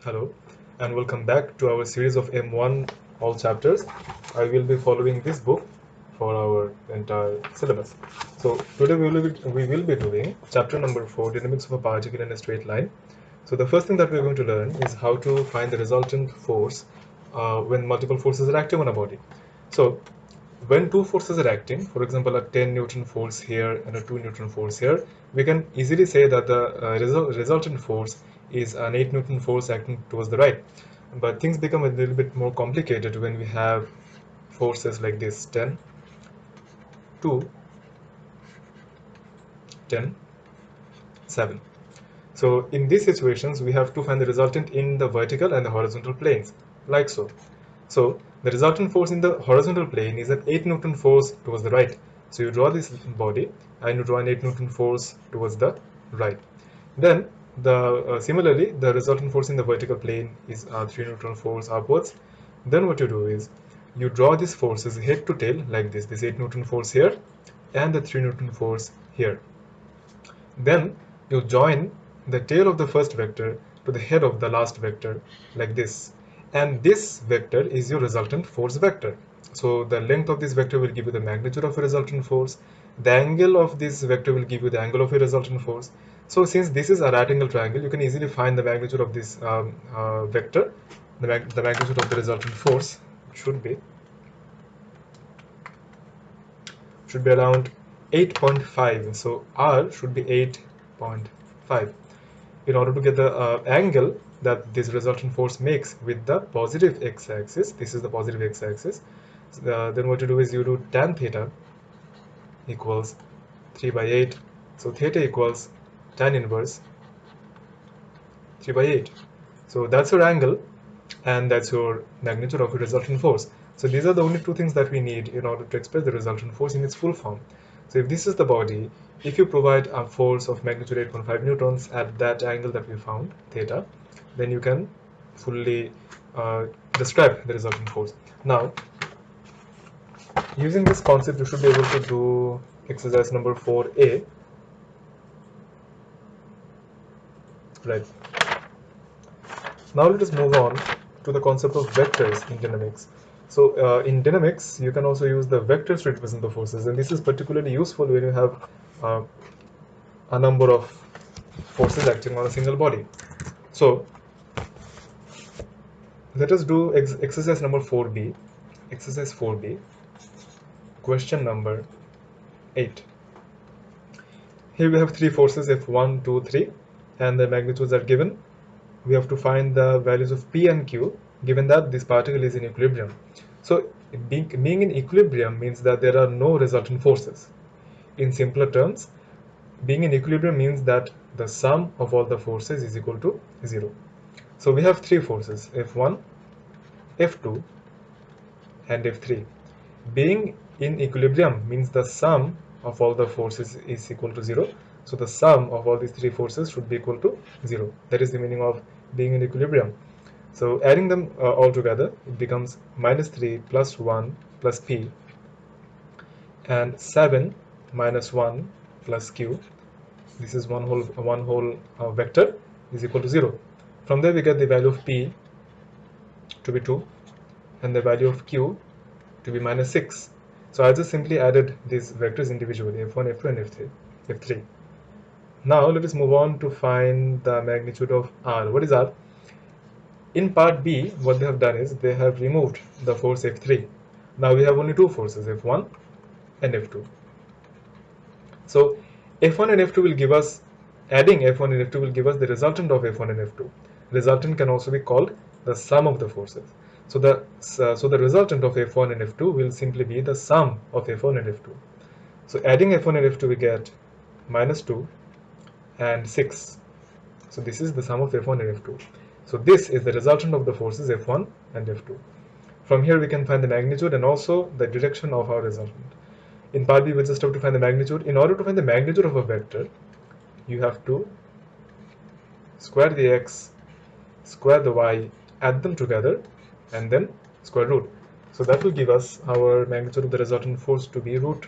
Hello and welcome back to our series of M1 all chapters. I will be following this book for our entire syllabus. So today we will be doing chapter number 4, dynamics of a particle in a straight line. So the first thing that we're going to learn is how to find the resultant force when multiple forces are acting on a body. So when two forces are acting, for example a 10 Newton force here and a 2 Newton force here, we can easily say that the resultant force is an 8 Newton force acting towards the right. But things become a little bit more complicated when we have forces like this: 10, 2, 10, 7. So in these situations we have to find the resultant in the vertical and the horizontal planes, like so. So the resultant force in the horizontal plane is an 8 Newton force towards the right. So you draw this body and you draw an 8 Newton force towards the right. Then similarly the resultant force in the vertical plane is a 3 Newton force upwards. Then what you do is you draw these forces head to tail like this 8 Newton force here and the 3 Newton force here. Then you join the tail of the first vector to the head of the last vector like this, and this vector is your resultant force vector. So the length of this vector will give you the magnitude of a resultant force. The angle of this vector will give you the angle of a resultant force. So since this is a right angle triangle, you can easily find the magnitude of this vector. The magnitude of the resultant force should be around 8.5. So R should be 8.5. In order to get the angle that this resultant force makes with the positive x-axis, this is the positive x-axis, then what you do is you do tan theta equals 3 by 8. So theta equals tan inverse 3 by 8. So that's your angle and that's your magnitude of your resultant force. So these are the only two things that we need in order to express the resultant force in its full form. So if this is the body, if you provide a force of magnitude 8.5 newtons at that angle that we found, theta, then you can fully describe the resultant force. Now, using this concept, you should be able to do exercise number 4a. Right. Now let us move on to the concept of vectors in dynamics. So in dynamics, you can also use the vectors to represent the forces, and this is particularly useful when you have a number of forces acting on a single body. So let us do exercise number 4b. Exercise 4b, question number 8. Here we have three forces F1, 2, 3, and the magnitudes are given. We have to find the values of P and Q given that this particle is in equilibrium. So being in equilibrium means that there are no resultant forces. In simpler terms, being in equilibrium means that the sum of all the forces is equal to 0. So we have three forces, F1, F2 and F3. Being in equilibrium means the sum of all the forces is equal to 0. So the sum of all these three forces should be equal to 0. That is the meaning of being in equilibrium. So adding them all together, it becomes minus 3 plus 1 plus P and 7 minus 1 plus Q. This is one whole vector is equal to 0. From there we get the value of P to be 2 and the value of Q to be minus 6. So I just simply added these vectors individually, F1, F2 and F3. Now let us move on to find the magnitude of R. What is R? In part B, what they have done is they have removed the force F3. Now we have only two forces, F1 and F2. So F1 and F2 will give us, adding F1 and F2 will give us the resultant of F1 and F2. Resultant can also be called the sum of the forces. So the resultant of F1 and F2 will simply be the sum of F1 and F2. So adding F1 and F2 we get minus 2 and 6. So this is the sum of F1 and F2. So this is the resultant of the forces F1 and F2. From here we can find the magnitude and also the direction of our resultant. In part B we just have to find the magnitude. In order to find the magnitude of a vector, you have to square the x, square the y, add them together and then square root. So that will give us our magnitude of the resultant force to be root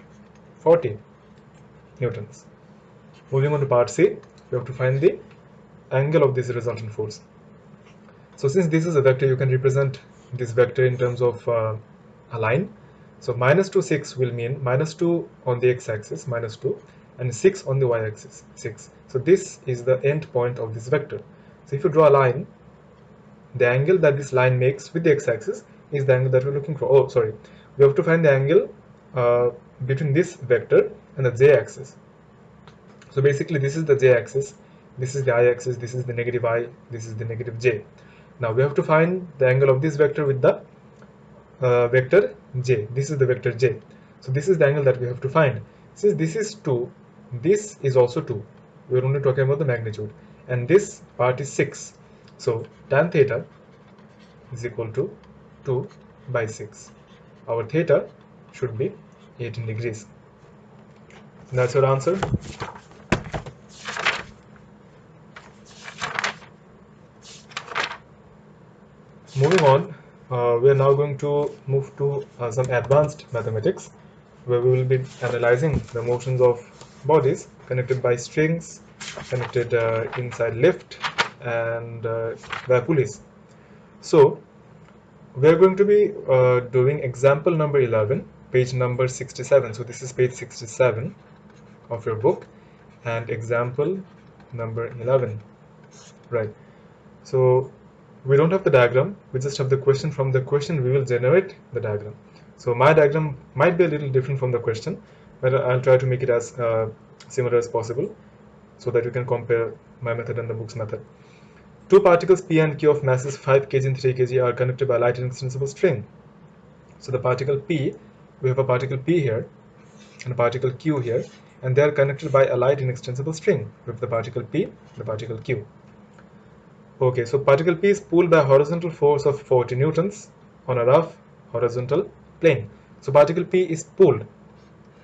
40 newtons. Moving on to part C, we have to find the angle of this resultant force. So since this is a vector, you can represent this vector in terms of a line. So minus 2, 6 will mean minus 2 on the x-axis, minus 2, and 6 on the y-axis, 6. So this is the end point of this vector. So if you draw a line, the angle that this line makes with the x-axis is the angle that we're looking for. Oh, sorry. We have to find the angle between this vector and the z-axis. So basically this is the z-axis, this is the y-axis, this is the negative I, this is the negative j. Now we have to find the angle of this vector with the vector j. This is the vector j. So this is the angle that we have to find. Since this is 2, this is also 2. We are only talking about the magnitude. And this part is 6. So tan theta is equal to 2 by 6. Our theta should be 18 degrees. That's your answer. Moving on, we are now going to move to some advanced mathematics, where we will be analyzing the motions of bodies connected by strings, connected inside lift, and by pulleys. So we are going to be doing example number 11, page number 67. So this is page 67 of your book, and example number 11, right? So we don't have the diagram, we just have the question. From the question we will generate the diagram. So my diagram might be a little different from the question, but I'll try to make it as similar as possible so that you can compare my method and the book's method. Two particles P and Q of masses 5 kg and 3 kg are connected by a light inextensible string. So the particle P, we have a particle P here and a particle Q here, and they are connected by a light inextensible string with the particle P, the particle Q. Okay, so particle P is pulled by a horizontal force of 40 newtons on a rough horizontal plane. So particle P is pulled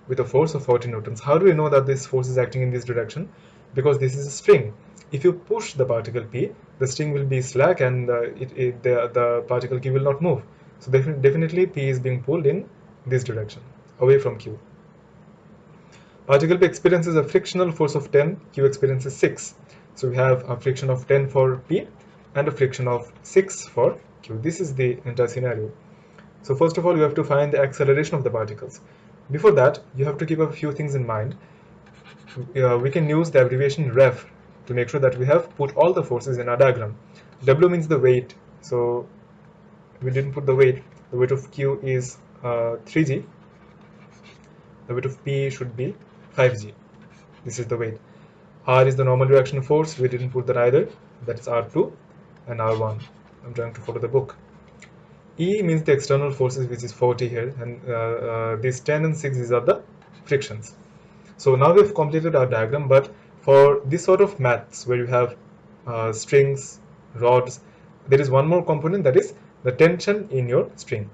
with a force of 40 newtons. How do we know that this force is acting in this direction? Because this is a string. If you push the particle P, the string will be slack and the particle Q will not move. So definitely P is being pulled in this direction, away from Q. Particle P experiences a frictional force of 10, Q experiences 6. So we have a friction of 10 for P and a friction of 6 for Q. This is the entire scenario. So first of all, you have to find the acceleration of the particles. Before that, you have to keep a few things in mind. We can use the abbreviation ref to make sure that we have put all the forces in our diagram. W means the weight. So we didn't put the weight. The weight of Q is 3g. The weight of P should be 5g. This is the weight. R is the normal reaction force. We didn't put that either. That is R2 and R1. I'm trying to follow the book. E means the external forces, which is 40 here, and these 10 and 6, these are the frictions. So now we've completed our diagram, but for this sort of maths where you have strings, rods, there is one more component, that is the tension in your string.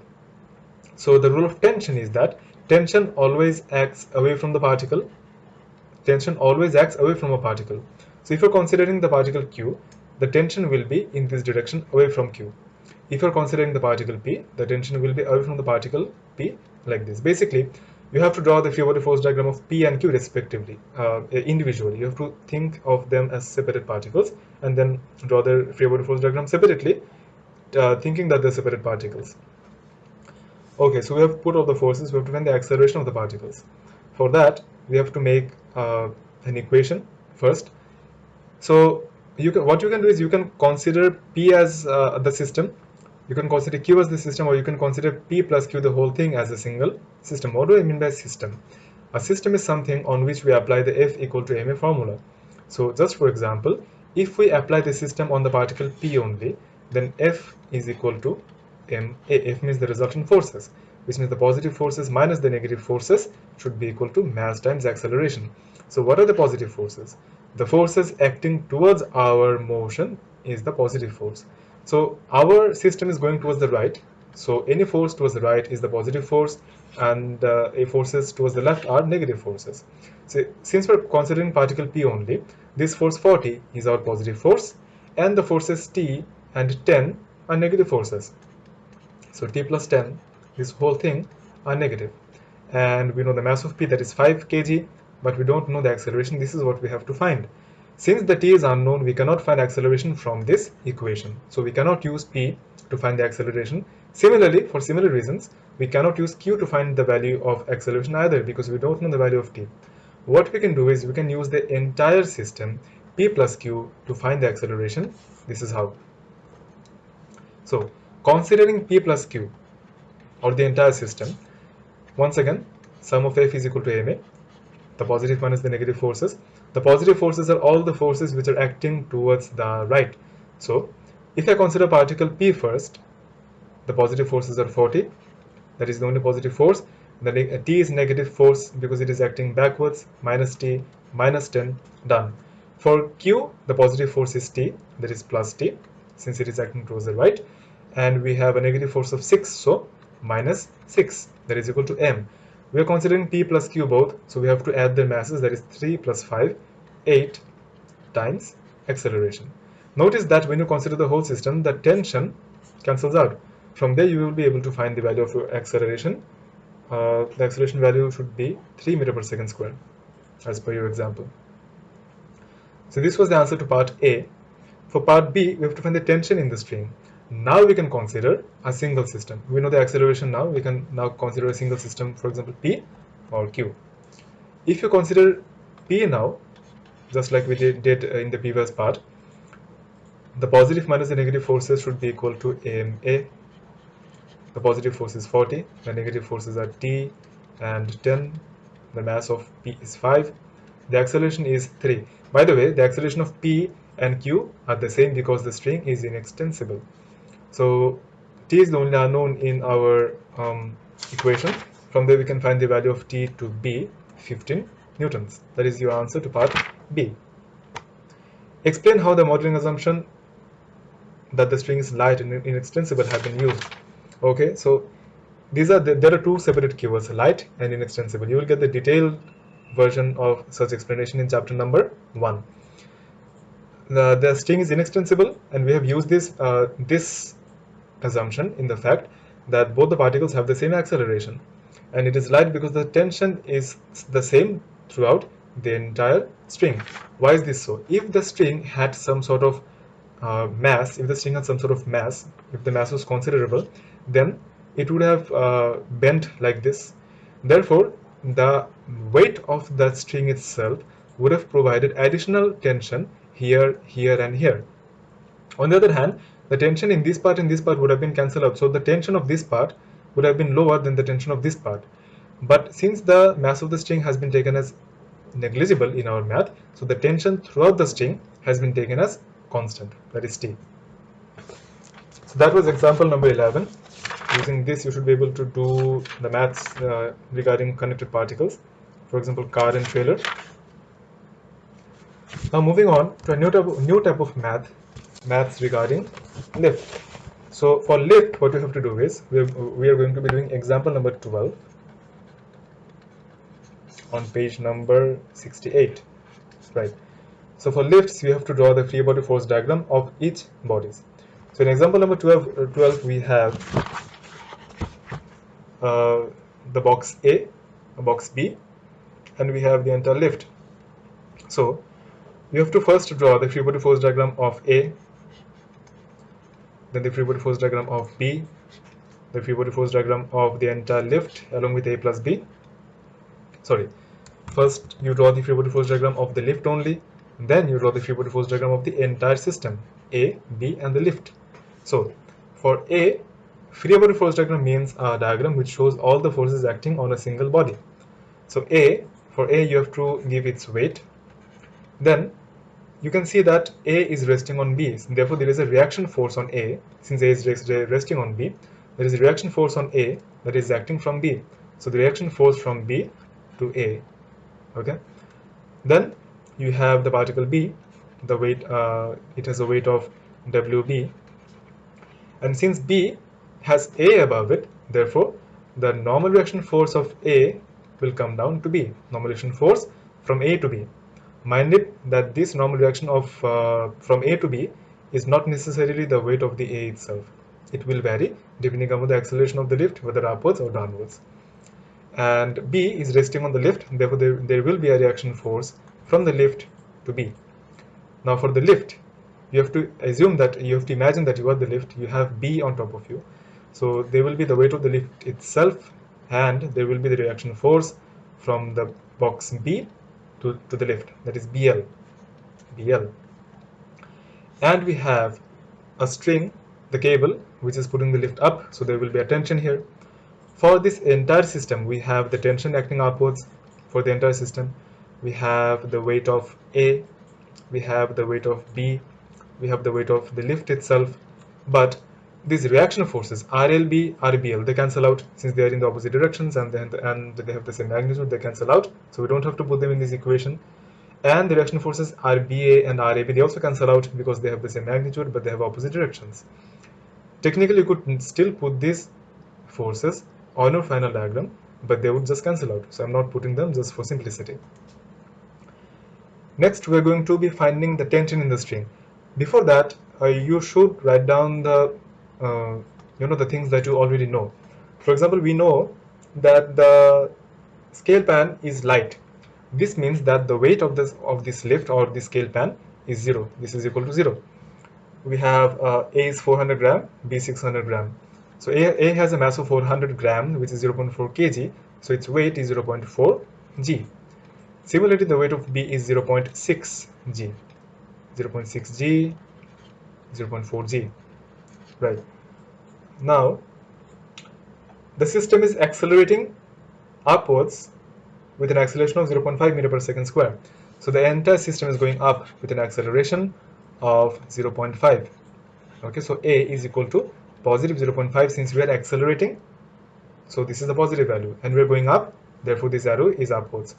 So the rule of tension is that tension always acts away from the particle. Tension always acts away from a particle. So if you're considering the particle Q, the tension will be in this direction, away from Q. If you're considering the particle P, the tension will be away from the particle P, like this. Basically, you have to draw the free body force diagram of P and Q respectively, individually. You have to think of them as separate particles and then draw the free body force diagram separately, thinking that they're separate particles. Okay, so we have put all the forces. We have to find the acceleration of the particles. For that, we have to make an equation first. So what you can do is you can consider P as the system, you can consider Q as the system, or you can consider P plus Q, the whole thing, as a single system. What do I mean by system? A system is something on which we apply the F equal to ma formula. So just for example, if we apply the system on the particle P only, then F is equal to ma. F means the resultant forces, which means the positive forces minus the negative forces should be equal to mass times acceleration. So what are the positive forces? The forces acting towards our motion is the positive force. So our system is going towards the right, so any force towards the right is the positive force, and forces towards the left are negative forces. So since we're considering particle P only, this force 40 is our positive force, and the forces T and 10 are negative forces. So T plus 10, this whole thing, are negative. And we know the mass of P, that is 5 kg, but we don't know the acceleration. This is what we have to find. Since the t is unknown, we cannot find acceleration from this equation. So we cannot use p to find the acceleration. Similarly, for similar reasons, we cannot use q to find the value of acceleration either, because we don't know the value of t. What we can do is we can use the entire system p plus q to find the acceleration. This is how. So considering p plus q, or the entire system, once again, sum of f is equal to ma, the positive minus the negative forces. The positive forces are all the forces which are acting towards the right. So if I consider particle p first, the positive forces are 40, that is the only positive force. The t is negative force because it is acting backwards, minus t, minus 10, done. For q, the positive force is t, that is plus t, since it is acting towards the right, and we have a negative force of 6, so minus 6, that is equal to m. We are considering p plus q both, so we have to add their masses, that is 3 plus 5, 8 times acceleration. Notice that when you consider the whole system, the tension cancels out. From there you will be able to find the value of your acceleration. The acceleration value should be 3 meter per second square, as per your example. So this was the answer to part A. For part B, we have to find the tension in the string. Now we can consider a single system. We know the acceleration now. We can now consider a single system, for example, P or Q. If you consider P now, just like we did in the previous part, the positive minus the negative forces should be equal to ma. The positive force is 40, the negative forces are t and 10, the mass of p is 5, the acceleration is 3. By the way, the acceleration of p and q are the same because the string is inextensible. So t is the only unknown in our equation. From there we can find the value of t to be 15 newtons. That is your answer to part B. Explain how the modeling assumption that the string is light and inextensible have been used. Okay, so there are two separate keywords, light and inextensible. You will get the detailed version of such explanation in chapter number 1. The string is inextensible, and we have used this assumption in the fact that both the particles have the same acceleration, and it is light because the tension is the same throughout the entire string. Why is this so? If the string had some sort of mass, if the mass was considerable, then it would have bent like this. Therefore, the weight of that string itself would have provided additional tension here, here, and here. On the other hand, the tension in this part and this part would have been cancelled out, so the tension of this part would have been lower than the tension of this part. But since the mass of the string has been taken as negligible in our math, so the tension throughout the string has been taken as constant, that is T. So that was example number 11. Using this, you should be able to do the maths regarding connected particles, for example, car and trailer. Now moving on to a new type of maths regarding lift. So for lift, what we have to do is we are going to be doing example number 12 on page number 68, right? So for lifts, we have to draw the free body force diagram of each bodies. So in example number 12 we have the box A, a box B, and we have the entire lift. So we have to first draw the free body force diagram of A, then the free body force diagram of B, the free body force diagram of the entire lift along with A plus B. Sorry, first you draw the free body force diagram of the lift only, then you draw the free body force diagram of the entire system, A, B, and the lift. So for A, free body force diagram means a diagram which shows all the forces acting on a single body. So for A you have to give its weight. Then you can see that A is resting on B, therefore there is a reaction force on A. Since A is resting on B, there is a reaction force on A that is acting from B. So the reaction force from B to A. Okay. Then you have the particle B, the weight, it has a weight of WB, and since B has A above it, therefore the normal reaction force of A will come down to B, normal reaction force from A to B. Mind it that this normal reaction of from A to B is not necessarily the weight of the A itself. It will vary depending on the acceleration of the lift, whether upwards or downwards. And B is resting on the lift, therefore there will be a reaction force from the lift to B. Now for the lift, you have to assume that you have to imagine that you are the lift, you have B on top of you. So there will be the weight of the lift itself, and there will be the reaction force from the box B to the lift, that is BL. And we have a string, the cable, which is putting the lift up, so there will be a tension here. For this entire system, we have the tension acting upwards. For the entire system, we have the weight of A, we have the weight of B, we have the weight of the lift itself, but these reaction forces RLB, RBL, they cancel out since they are in the opposite directions, and they have the same magnitude, they cancel out, so we don't have to put them in this equation. And the reaction forces RBA and RAB, they also cancel out because they have the same magnitude but they have opposite directions. Technically, you could still put these forces on your final diagram, but they would just cancel out, so I'm not putting them just for simplicity. Next, we're going to be finding the tension in the string. Before that, you should write down the the things that you already know. For example, we know that the scale pan is light. This means that the weight of this lift or the scale pan is 0. This is equal to 0. We have A is 400 gram, B 600 gram. So A has a mass of 400 gram, which is 0.4 kg. So its weight is 0.4 g. Similarly, the weight of B is 0.6 g, 0.6 g, 0.4 g. Right. Now, the system is accelerating upwards with an acceleration of 0.5 meter per second square. So the entire system is going up with an acceleration of 0.5. Okay, so A is equal to positive 0.5 since we are accelerating. So this is the positive value, and we are going up, therefore this arrow is upwards.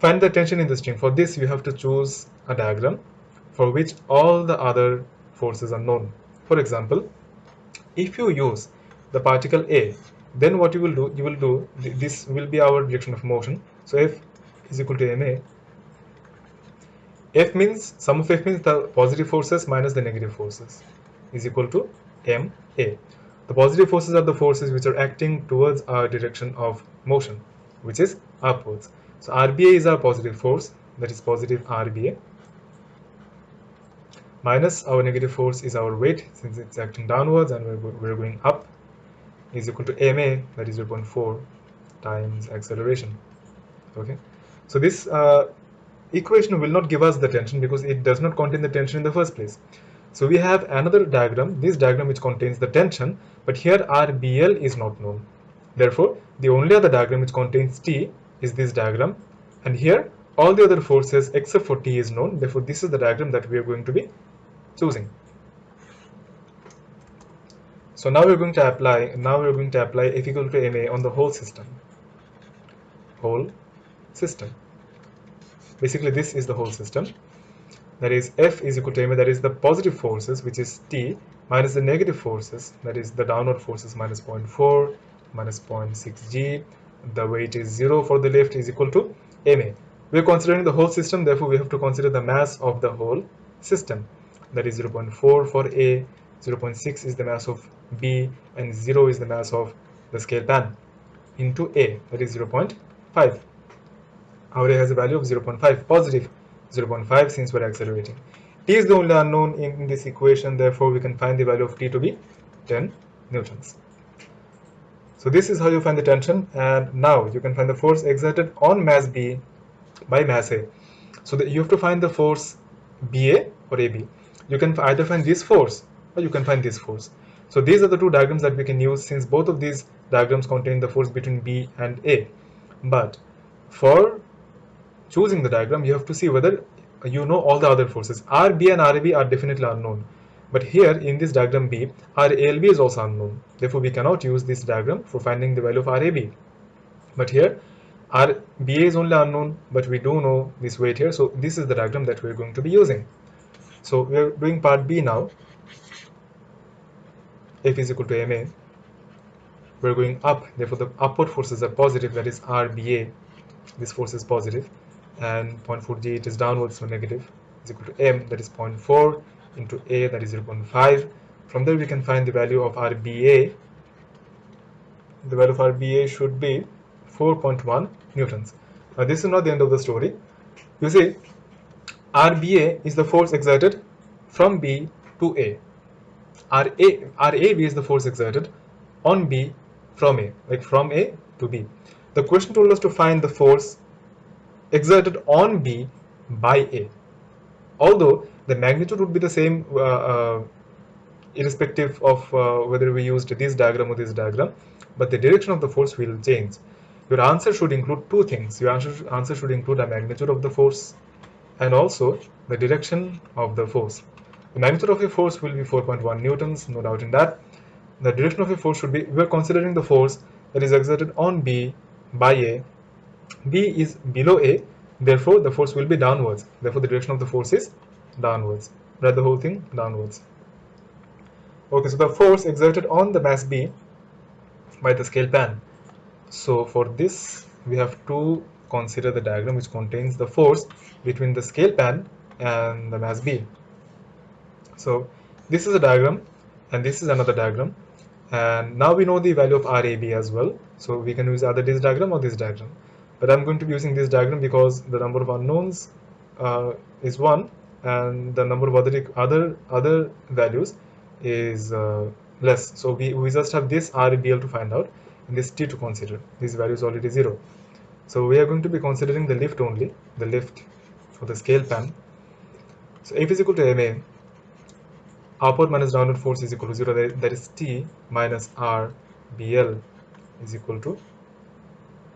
Find the tension in the string. For this, you have to choose a diagram for which all the other forces are known. For example, if you use the particle A, then what you will do, this will be our direction of motion. So F is equal to ma. F means, sum of F means the positive forces minus the negative forces is equal to ma. The positive forces are the forces which are acting towards our direction of motion, which is upwards. So RBA is our positive force, that is positive RBA, minus our negative force is our weight since it's acting downwards and we're going up, is equal to ma, that is 0.4 times acceleration. Okay, so this equation will not give us the tension because it does not contain the tension in the first place. So we have another diagram, this diagram which contains the tension, but here RBL is not known. Therefore, the only other diagram which contains T is this diagram, and here all the other forces except for T is known. Therefore, this is the diagram that we are going to be choosing. So now we're going to apply F equal to ma on the whole system. Basically, this is the whole system. That is, F is equal to ma, that is the positive forces, which is T, minus the negative forces, that is the downward forces, minus 0.4, minus 0.6 g. The weight is 0 for the lift, is equal to ma. We are considering the whole system, therefore we have to consider the mass of the whole system. That is 0.4 for A, 0.6 is the mass of B, and 0 is the mass of the scale pan into A, that is 0.5. Our A has a value of 0.5, positive 0.5 since we're accelerating. T is the only unknown in this equation, therefore we can find the value of T to be 10 newtons. So this is how you find the tension, and now you can find the force exerted on mass B by mass A. So that you have to find the force BA or AB. You can either find this force or you can find this force. So these are the two diagrams that we can use since both of these diagrams contain the force between B and A. But for choosing the diagram, you have to see whether you know all the other forces. RB and RAB are definitely unknown. But here in this diagram B, RALB is also unknown. Therefore, we cannot use this diagram for finding the value of RAB. But here, RBA is only unknown, but we do know this weight here. So this is the diagram that we're going to be using. So we're doing part B now. F is equal to ma. We're going up, therefore the upward forces are positive, that is RBA. This force is positive, and 0.4 g, it is downwards, so negative, is equal to m, that is 0.4 into A, that is 0.5. From there we can find the value of RBA. The value of RBA should be 4.1 newtons. Now this is not the end of the story. You see, RBA is the force exerted from B to A. RAB is the force exerted on B from A, like from A to B. The question told us to find the force exerted on B by A. Although the magnitude would be the same irrespective of whether we used this diagram or this diagram, but the direction of the force will change. Your answer should include two things. Your answer should include the magnitude of the force and also the direction of the force. The magnitude of a force will be 4.1 newtons, no doubt in that. The direction of a force should be, we are considering the force that is exerted on B by A. B is below A, therefore the force will be downwards. Therefore the direction of the force is downwards. Write the whole thing downwards. Okay, so the force exerted on the mass B by the scale pan. So for this, we have to consider the diagram which contains the force between the scale pan and the mass B. So this is a diagram and this is another diagram, and now we know the value of RAB as well, so we can use either this diagram or this diagram, but I'm going to be using this diagram because the number of unknowns is 1 and the number of other values is less, so we just have this RBL to find out and this T to consider. This value is already 0, so we are going to be considering the lift only, the lift for the scale pan. So F is equal to MA, upward minus downward force is equal to 0, that is T minus RBL is equal to,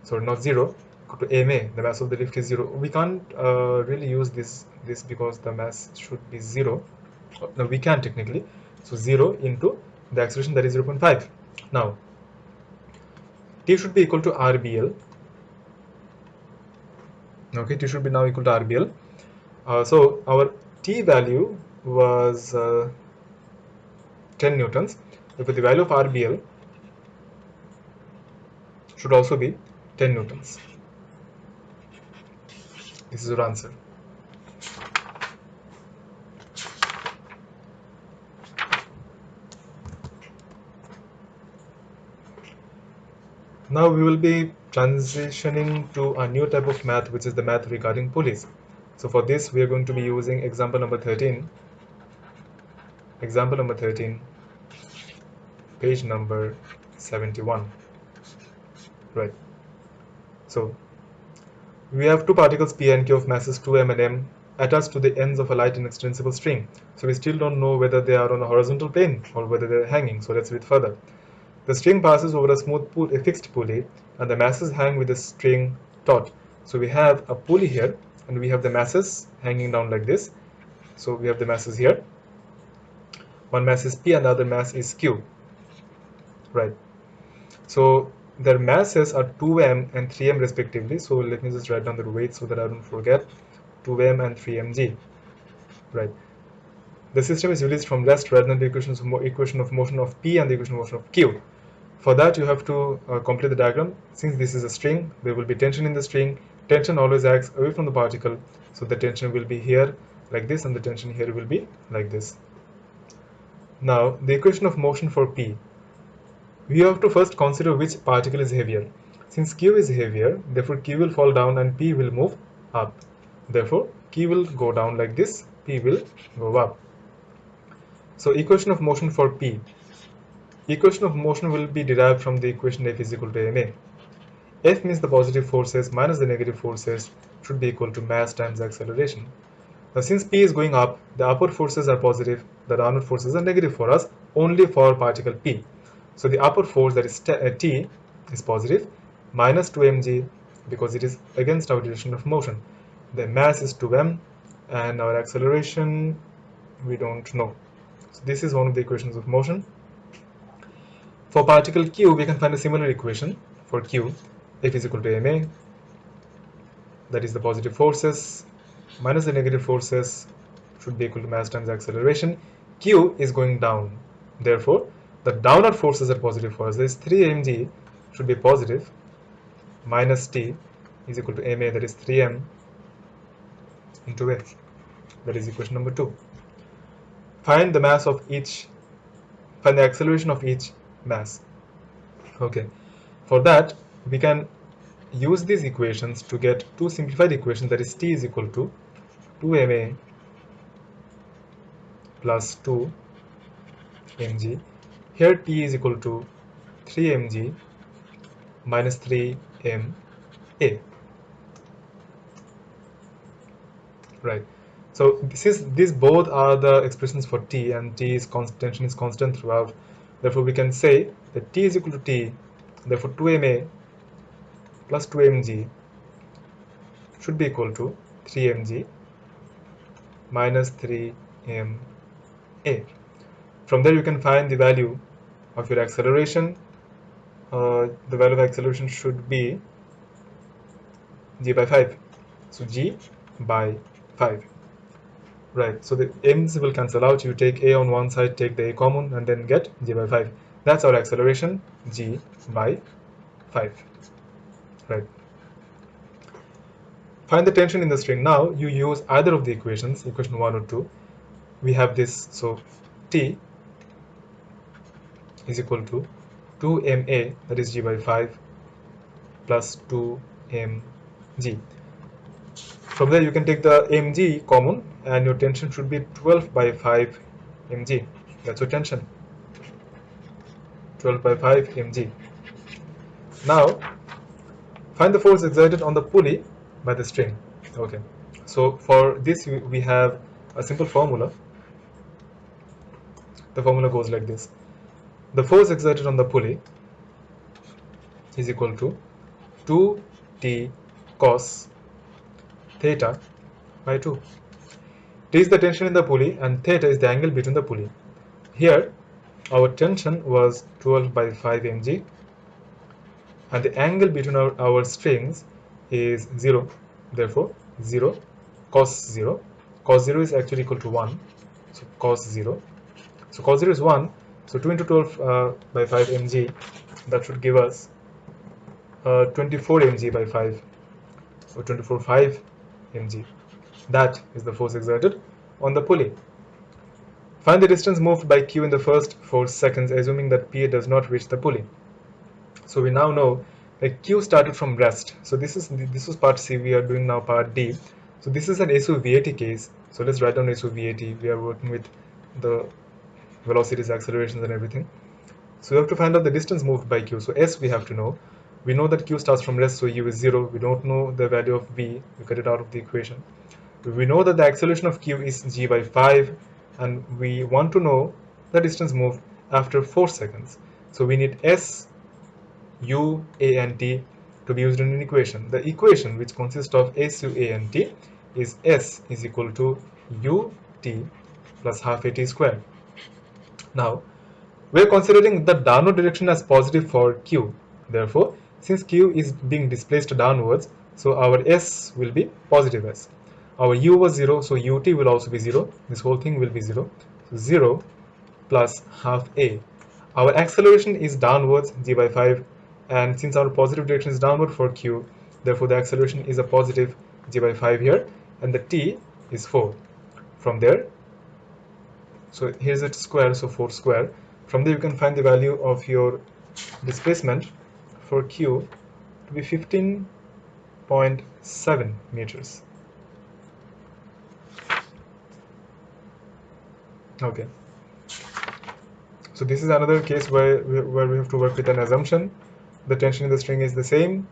sorry, not 0, equal to MA, the mass of the lift is 0. We can't really use this because the mass should be 0. No, we can technically. So 0 into the acceleration, that is 0.5. Now T should be equal to RBL. Okay, T should be now equal to RBL. So our T value was 10 newtons. Therefore, the value of RBL should also be 10 newtons. This is your answer. Now we will be transitioning to a new type of math, which is the math regarding pulleys. So for this, we are going to be using example number 13. Example number 13, page number 71. Right. So we have two particles P and Q of masses 2m and m attached to the ends of a light inextensible string. So we still don't know whether they are on a horizontal plane or whether they're hanging. So let's read further. The string passes over a fixed pulley, and the masses hang with the string taut. So we have a pulley here, and we have the masses hanging down like this. So we have the masses here. One mass is P and the other mass is Q. Right. So their masses are 2m and 3m respectively. So let me just write down the weight so that I don't forget. 2m and 3mg. Right. The system is released from rest rather than the equation of motion of P and the equation of motion of Q. For that, you have to complete the diagram. Since this is a string, there will be tension in the string. Tension always acts away from the particle, so the tension will be here like this, and the tension here will be like this. Now, the equation of motion for P. We have to first consider which particle is heavier. Since Q is heavier, therefore Q will fall down and P will move up. Therefore, Q will go down like this, P will go up. So, equation of motion for P. Equation of motion will be derived from the equation F is equal to ma. F means the positive forces minus the negative forces should be equal to mass times acceleration. Now since P is going up, the upward forces are positive, the downward forces are negative for us, only for particle P. So the upward force, that is T, is positive, minus 2mg, because it is against our direction of motion. The mass is 2m, and our acceleration we don't know. So this is one of the equations of motion. For particle Q, we can find a similar equation for Q. F is equal to ma, that is the positive forces minus the negative forces should be equal to mass times acceleration. Q is going down, therefore the downward forces are positive for us. This 3mg should be positive, minus T is equal to ma, that is 3m into F. That is equation number 2. Find the mass of each, find the acceleration of each mass. Okay, for that we can use these equations to get two simplified equations, that is T is equal to 2 ma plus 2 mg. Here T is equal to 3 mg minus 3 ma. Right. So these both are the expressions for T, and T is tension is constant throughout. Therefore, we can say that T is equal to T. Therefore, 2 ma plus 2 mg should be equal to 3 mg minus 3 ma. From there, you can find the value of your acceleration. The value of acceleration should be g by 5. So g by 5. Right, so the m's will cancel out. You take a on one side, take the a common, and then get g by 5. That's our acceleration, g by 5. Right. Find the tension in the string. Now you use either of the equations, equation 1 or 2. We have this, so T is equal to 2ma, that is g by 5, plus 2mg. From there, you can take the mg common, and your tension should be 12 by 5 mg. That's your tension, 12 by 5 mg. Now, find the force exerted on the pulley by the string. Okay, so for this, we have a simple formula. The formula goes like this. The force exerted on the pulley is equal to 2t cos theta by 2. T is the tension in the pulley, and theta is the angle between the pulley. Here, our tension was 12 by 5 mg, and the angle between our strings is 0. Therefore, 0 cos 0. Cos 0 is actually equal to 1. So, cos 0. So, cos 0 is 1. So, 2 into 12 by 5 mg, that should give us 24 mg by 5, or 24.5 mg. That is the force exerted on the pulley. Find the distance moved by Q in the first 4 seconds, assuming that P does not reach the pulley. So we now know that Q started from rest. So this was part C. We are doing now part D. So this is an SOVAT case. So let's write down SOVAT. We are working with the velocities, accelerations, and everything. So we have to find out the distance moved by Q. So S we have to know. We know that Q starts from rest, so U is 0. We don't know the value of V. We cut it out of the equation. We know that the acceleration of Q is g by 5, and we want to know the distance moved after 4 seconds. So we need S, U, A, and T to be used in an equation. The equation, which consists of S, U, A, and T, is S is equal to UT plus half AT squared. Now, we are considering the downward direction as positive for Q. Therefore, since Q is being displaced downwards, so our S will be positive S. Our U was 0, so UT will also be 0. This whole thing will be 0. So 0 plus half A. Our acceleration is downwards, g by 5. And since our positive direction is downward for Q, therefore the acceleration is a positive g by 5 here. And the T is 4. From there, so here's its square, so 4 square. From there, you can find the value of your displacement for Q to be 15.7 meters. Okay. So this is another case where we have to work with an assumption. The tension in the string is the same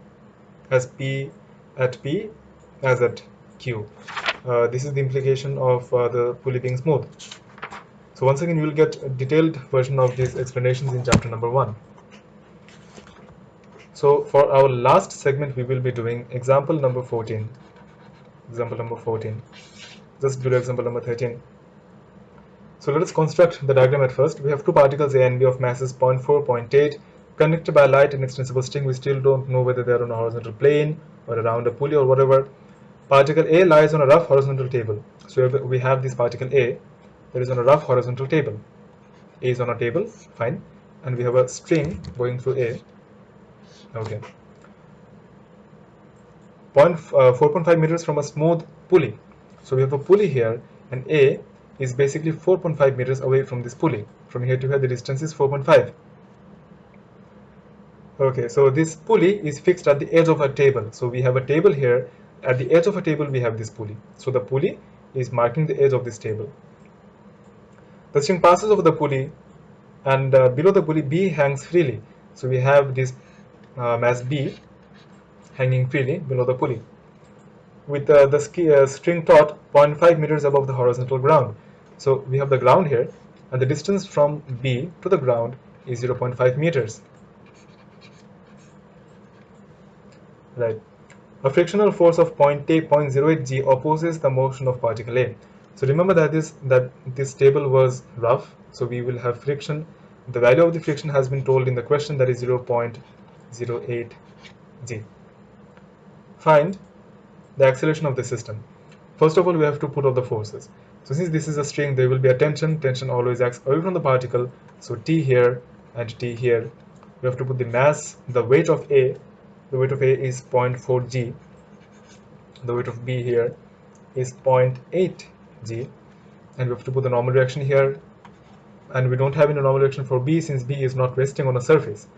as P at P as at Q. This is the implication of the pulley being smooth. So once again, you will get a detailed version of these explanations in chapter number 1. So for our last segment, we will be doing example number 14. Example number 14. Just do example number 13. So let us construct the diagram at first. We have two particles A and B of masses 0.4, 0.8, connected by a light and extensible string. We still don't know whether they are on a horizontal plane or around a pulley or whatever. Particle A lies on a rough horizontal table. So we have this particle A that is on a rough horizontal table. A is on a table, fine. And we have a string going through A. Okay. 4.5 meters from a smooth pulley. So we have a pulley here, and A is basically 4.5 meters away from this pulley. From here to here, the distance is 4.5. Okay, so this pulley is fixed at the edge of a table. So we have a table here. At the edge of a table, we have this pulley. So the pulley is marking the edge of this table. The string passes over the pulley, and below the pulley B hangs freely. So we have this mass B hanging freely below the pulley, with the string taut 0.5 meters above the horizontal ground. So we have the ground here, and the distance from B to the ground is 0.5 meters. Right. A frictional force of 0.08 g opposes the motion of particle A. So remember that this table was rough, so we will have friction. The value of the friction has been told in the question, that is 0.08 g. Find the acceleration of the system. First of all, we have to put all the forces. So since this is a string, there will be a tension. Tension always acts away from the particle. So T here and T here. We have to put the mass, the weight of A. The weight of A is 0.4 g. The weight of B here is 0.8 g. And we have to put the normal reaction here. And we don't have any normal reaction for B, since B is not resting on a surface.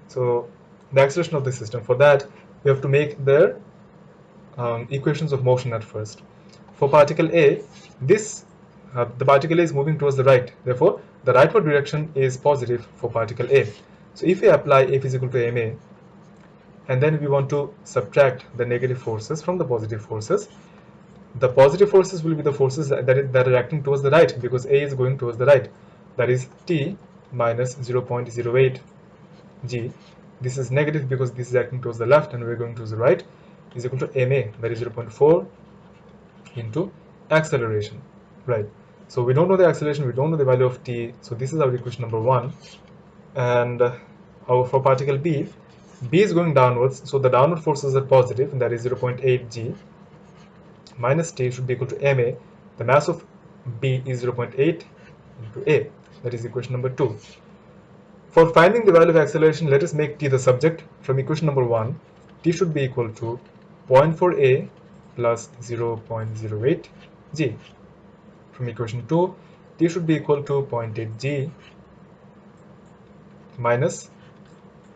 So the acceleration of the system, for that we have to make their equations of motion at first. For particle A, the particle A is moving towards the right. Therefore, the rightward direction is positive for particle A. So if we apply F is equal to ma, and then we want to subtract the negative forces from the positive forces, the positive forces will be the forces that are acting towards the right, because A is going towards the right. That is T minus 0.08 g. This is negative because this is acting towards the left and we're going towards the right, is equal to ma, that is 0.4 into acceleration. Right. So we don't know the acceleration, we don't know the value of t. So this is our equation number 1. And for particle B is going downwards, so the downward forces are positive, and that is 0.8 g minus t should be equal to ma. The mass of B is 0.8 into a. That is equation number 2. For finding the value of acceleration, let us make t the subject. From equation number 1, t should be equal to 0.4 a plus 0.08 g. From equation 2, t should be equal to 0.8 g minus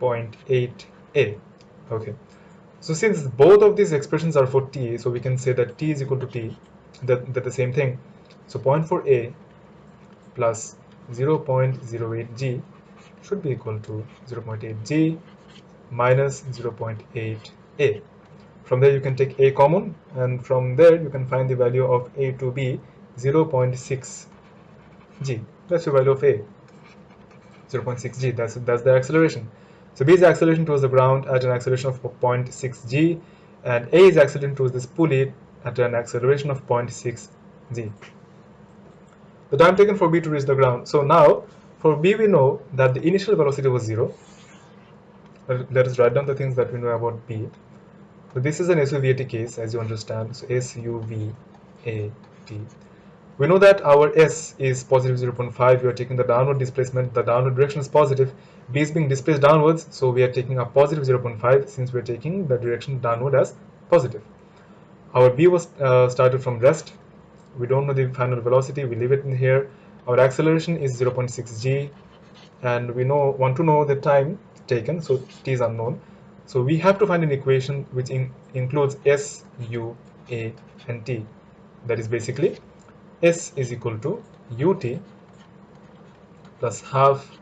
0.8 a. Okay. So since both of these expressions are for t, so we can say that t is equal to t, that the same thing. So 0.4 a plus 0.08 g should be equal to 0.8 g minus 0.8 a. From there you can take a common, and from there you can find the value of a to be 0.6 g. That's the value of a, 0.6 g. That's the acceleration. So B is acceleration towards the ground at an acceleration of 0.6 g, and A is accelerating towards this pulley at an acceleration of 0.6 g. The time taken for B to reach the ground. So now for B we know that the initial velocity was 0. Let us write down the things that we know about B. So this is an SUVAT case, as you understand. So SUVAT. We know that our S is positive 0.5. We are taking the downward displacement. The downward direction is positive. B is being displaced downwards, so we are taking a positive 0.5, since we are taking the direction downward as positive. Our B was started from rest. We don't know the final velocity. We leave it in here. Our acceleration is 0.6 g, and we want to know the time taken. So t is unknown. So we have to find an equation which includes S, U, A, and t. That is basically S is equal to ut plus half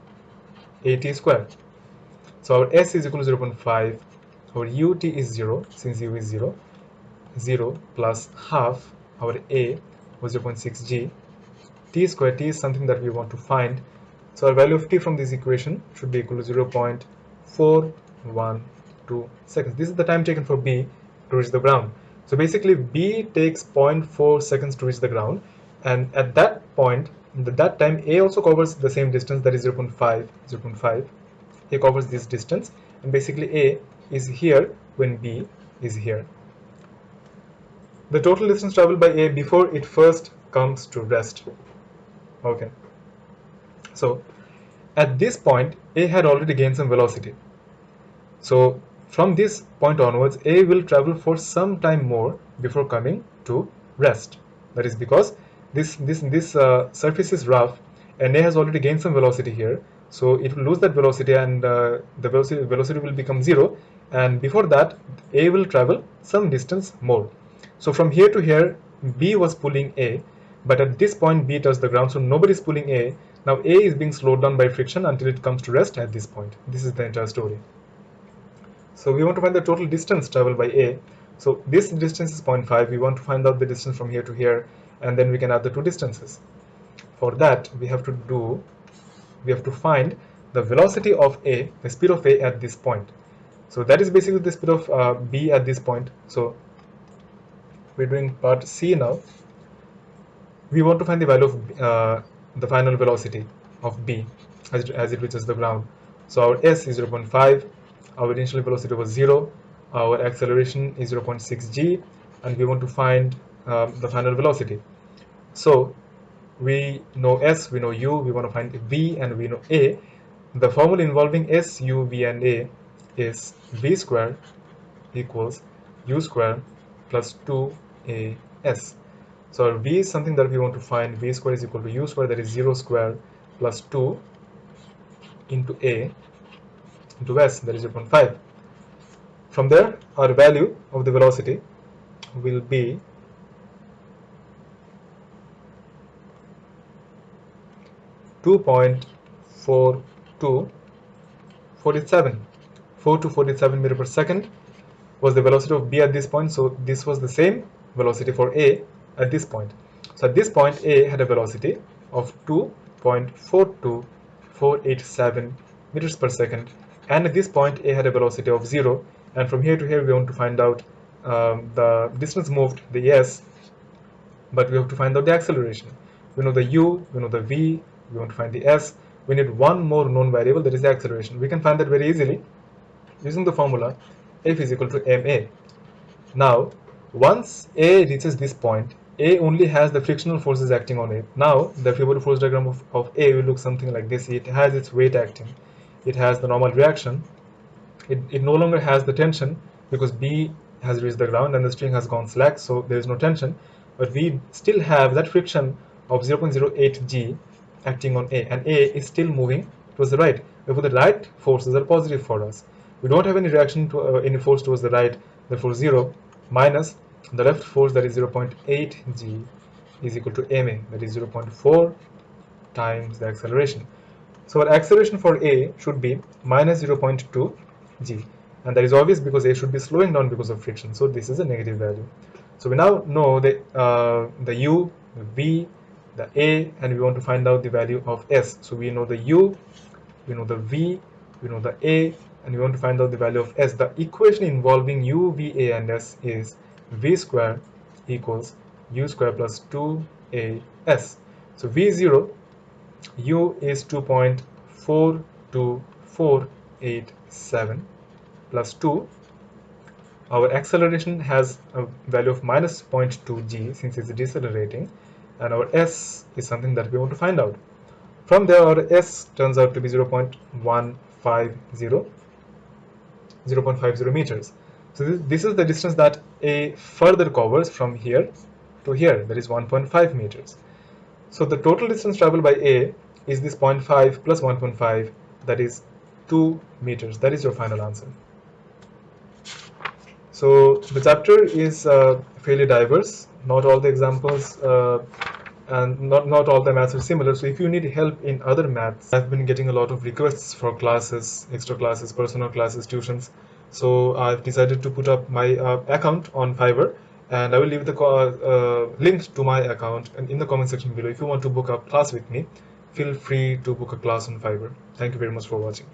at square. So our S is equal to 0.5. Our ut is 0, since u is 0. 0 plus half our a was 0.6 g. T square, t is something that we want to find. So our value of t from this equation should be equal to 0.412 seconds. This is the time taken for B to reach the ground. So basically B takes 0.4 seconds to reach the ground, and at that point, at that time, A also covers the same distance, that is 0.5. A covers this distance, and basically A is here when B is here. The total distance traveled by A before it first comes to rest. Okay. So at this point, A had already gained some velocity. So from this point onwards, A will travel for some time more before coming to rest. That is because this surface is rough, and A has already gained some velocity here. So it will lose that velocity, and the velocity will become 0. And before that, A will travel some distance more. So from here to here, B was pulling A, but at this point B touched the ground, so nobody is pulling A. Now A is being slowed down by friction until it comes to rest at this point. This is the entire story. So we want to find the total distance traveled by A. So this distance is 0.5. We want to find out the distance from here to here, and then we can add the two distances. For that, we have to find the velocity of A, the speed of A at this point. So that is basically the speed of B at this point. So we're doing part C now. We want to find the value of the final velocity of B as it reaches the ground. So our S is 0.5, our initial velocity was 0, our acceleration is 0.6 g, and we want to find the final velocity. So we know S, we know U, we want to find V, and we know A. The formula involving S, U, V, and A is V square equals U square plus 2AS. So our V is something that we want to find. V square is equal to U square, that is 0 square plus 2 into A into S, that is 0.5. From there, our value of the velocity will be 2.4247. 4247 meter per second was the velocity of B at this point. So this was the same velocity for A at this point. So at this point, A had a velocity of 2.42487 meters per second, and at this point A had a velocity of 0. And from here to here we want to find out the distance moved, the S, but we have to find out the acceleration. We know the U, we know the V, we want to find the S. We need one more known variable, that is the acceleration. We can find that very easily using the formula F is equal to ma. Now once A reaches this point, A only has the frictional forces acting on it. Now the free body force diagram of A will look something like this. It has its weight acting, it has the normal reaction, it no longer has the tension because B has reached the ground and the string has gone slack, so there is no tension, but we still have that friction of 0.08 g acting on A, and A is still moving towards the right. Therefore the right forces are positive for us. We don't have any reaction to any force towards the right, therefore 0 minus the left force, that is 0.8 g, is equal to ma, that is 0.4 times the acceleration. So our acceleration for A should be minus 0.2 g, and that is obvious because A should be slowing down because of friction, so this is a negative value. So we now know the U, the V, the A, and we want to find out the value of S. So we know the U, we know the V, we know the A, and we want to find out the value of S. The equation involving U, V, A, and S is V square equals U square plus 2AS. So V0, U is 2.42487 plus 2. Our acceleration has a value of minus 0.2 g since it's decelerating, and our S is something that we want to find out. From there, our S turns out to be 0.50 meters. So this is the distance that A further covers from here to here, that is 1.5 meters. So the total distance traveled by A is this 0.5 plus 1.5, that is 2 meters. That is your final answer. So the chapter is fairly diverse. Not all the examples and not all the maths are similar. So if you need help in other maths, I've been getting a lot of requests for classes, extra classes, personal classes, tuitions. So I've decided to put up my account on Fiverr, and I will leave the link to my account in the comment section below. If you want to book a class with me, feel free to book a class on Fiverr. Thank you very much for watching.